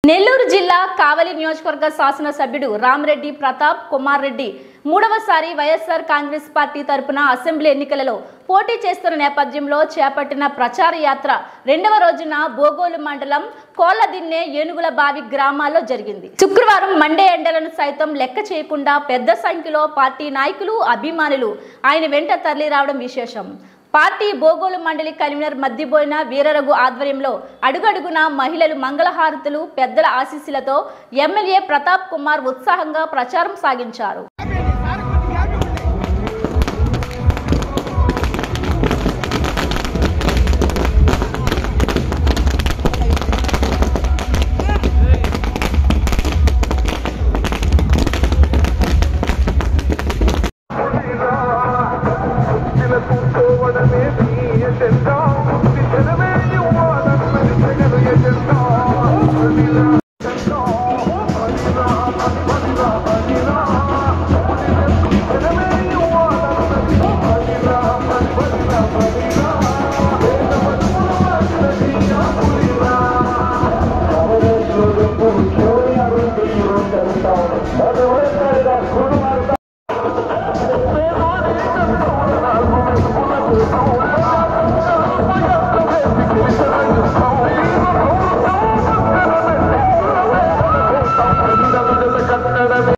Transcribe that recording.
నెల్లూరు జిల్లా కావలి నియోజకవర్గ శాసనసభ్యుడు రామరెడ్డి ప్రతాప్ కుమార్ రెడ్డి మూడవసారి వైఎస్ఆర్ కాంగ్రెస్ పార్టీ తరపున అసెంబ్లీ ఎన్నికలలో పోటీ చేస్తున్న నేపథ్యంలో చేపట్టిన ప్రచార యాత్ర రెండవ రోజున బోగోలు మండలం కోళ్లదిన్నె ఏనుగులబావి గ్రామాల్లో జరిగింది. శుక్రవారం మండే ఎండలను సైతం లెక్క చేయకుండా పెద్ద సంఖ్యలో పార్టీ నాయకులు అభిమానులు ఆయన వెంట తరలి రావడం విశేషం. పార్టీ బోగోలు మండలి కన్వీనర్ మద్దిబోయిన వీరరఘు ఆధ్వర్యంలో అడుగడుగున మహిళలు మంగళహారతులు పెద్దల ఆశీస్సులతో ఎమ్మెల్యే ప్రతాప్ కుమార్ ఉత్సాహంగా ప్రచారం సాగించారు.